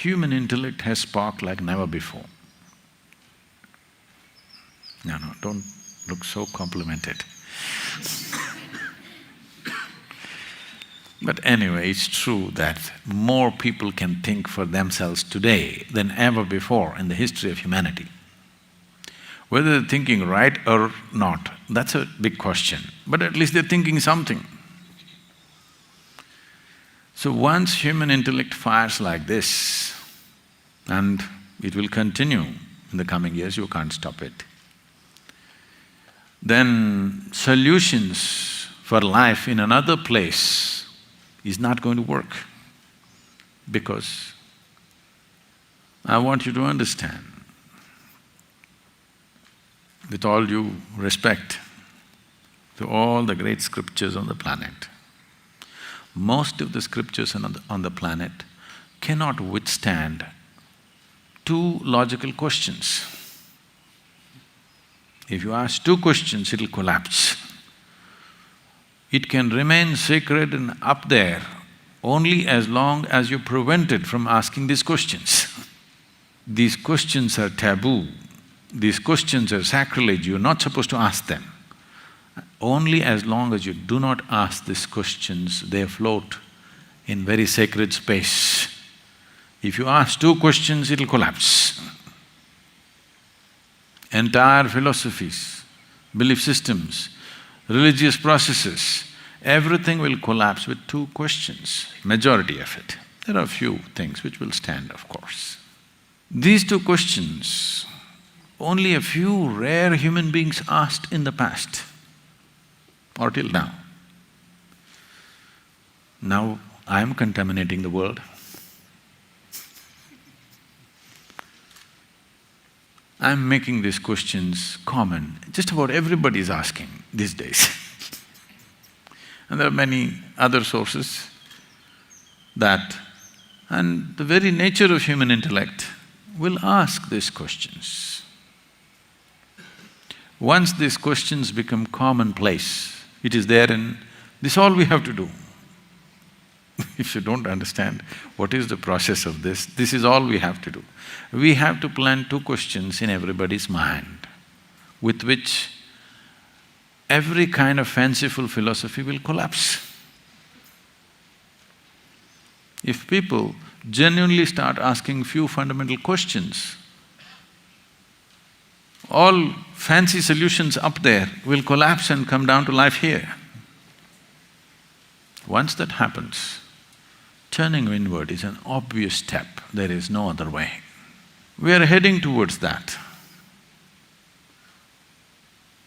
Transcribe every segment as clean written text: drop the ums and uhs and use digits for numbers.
human intellect has sparked like never before. No, don't look so complimented. But anyway, it's true that more people can think for themselves today than ever before in the history of humanity. Whether they're thinking right or not, that's a big question, but at least they're thinking something. So once human intellect fires like this, and it will continue in the coming years, you can't stop it, then solutions for life in another place is not going to work. Because I want you to understand, with all due respect to all the great scriptures on the planet, most of the scriptures on the planet cannot withstand two logical questions. If you ask two questions, it'll collapse. It can remain sacred and up there only as long as you prevent it from asking these questions. These questions are taboo, these questions are sacrilege, you're not supposed to ask them. Only as long as you do not ask these questions, they float in very sacred space. If you ask two questions, it'll collapse. Entire philosophies, belief systems, religious processes, everything will collapse with two questions, majority of it. There are a few things which will stand, of course. These two questions, only a few rare human beings asked in the past or till now. Now I'm contaminating the world. I'm making these questions common, just about everybody is asking these days. And there are many other sources that… and the very nature of human intellect will ask these questions. Once these questions become commonplace, it is there and this is all we have to do. If you don't understand what is the process of this is all we have to do. We have to plant two questions in everybody's mind, with which every kind of fanciful philosophy will collapse. If people genuinely start asking few fundamental questions, all fancy solutions up there will collapse and come down to life here. Once that happens, turning inward is an obvious step, there is no other way. We are heading towards that.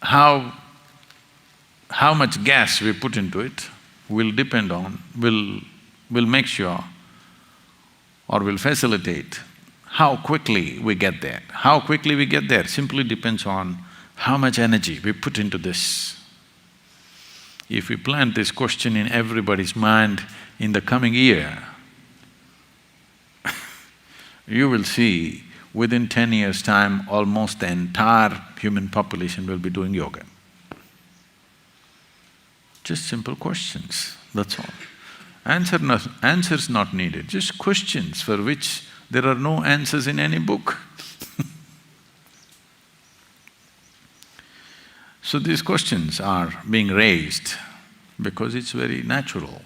How much gas we put into it will depend on… will make sure or will facilitate how quickly we get there. How quickly we get there simply depends on how much energy we put into this. If we plant this question in everybody's mind in the coming year, you will see within 10 years' time, almost the entire human population will be doing yoga. Just simple questions, that's all. Answers not needed, just questions for which there are no answers in any book. So these questions are being raised because it's very natural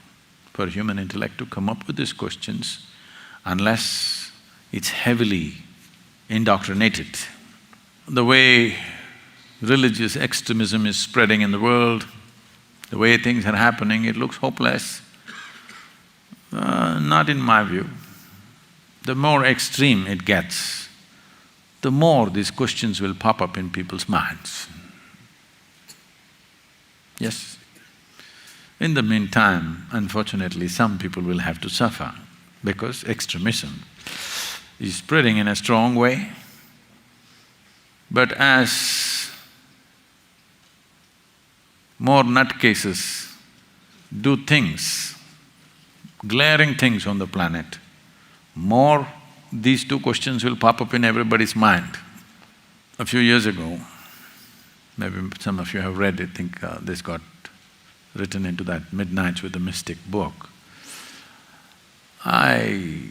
for human intellect to come up with these questions unless it's heavily indoctrinated. The way religious extremism is spreading in the world, the way things are happening, it looks hopeless. Not in my view. The more extreme it gets, the more these questions will pop up in people's minds. Yes. In the meantime, unfortunately, some people will have to suffer because extremism is spreading in a strong way. But as more nutcases do things, glaring things on the planet, more these two questions will pop up in everybody's mind. A few years ago, maybe some of you have read it, I think this got written into that Midnights with the Mystic book. I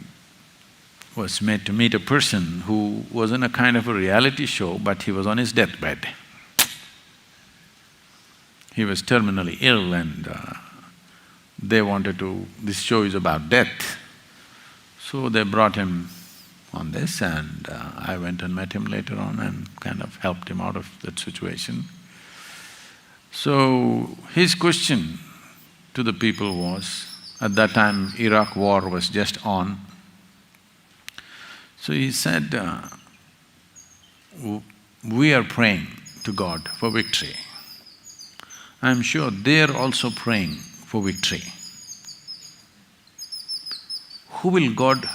was made to meet a person who was in a kind of a reality show, but he was on his deathbed. He was terminally ill and they wanted to… this show is about death. So they brought him on this and I went and met him later on and kind of helped him out of that situation. So his question to the people was, at that time Iraq war was just on. So he said, we are praying to God for victory. I'm sure they're also praying for victory. Who will God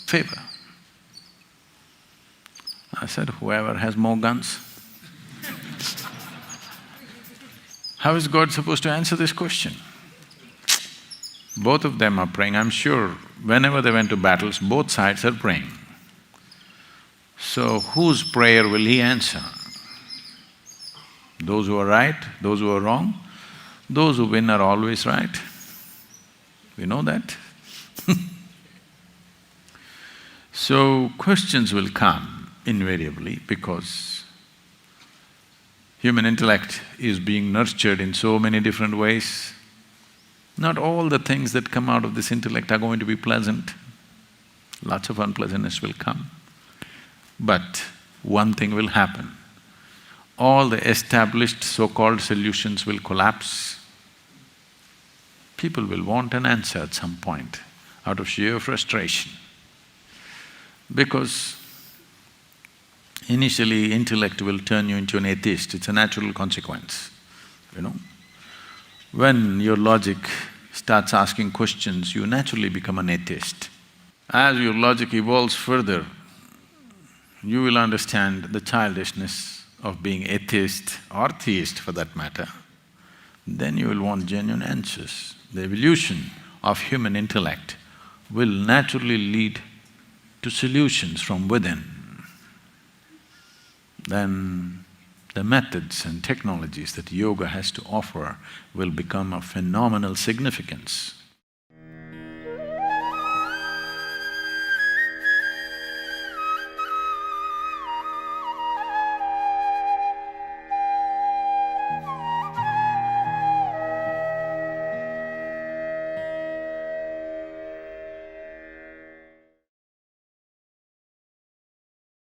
favor? I said, whoever has more guns. How is God supposed to answer this question? Both of them are praying. I'm sure whenever they went to battles, both sides are praying. So whose prayer will he answer? Those who are right, those who are wrong? Those who win are always right. We know that. So questions will come invariably because human intellect is being nurtured in so many different ways. Not all the things that come out of this intellect are going to be pleasant. Lots of unpleasantness will come. But one thing will happen. All the established so-called solutions will collapse. People will want an answer at some point out of sheer frustration. Because initially intellect will turn you into an atheist, it's a natural consequence, you know. When your logic starts asking questions, you naturally become an atheist. As your logic evolves further, you will understand the childishness of being atheist or theist for that matter. Then you will want genuine answers. The evolution of human intellect will naturally lead to solutions from within. Then the methods and technologies that yoga has to offer will become of phenomenal significance.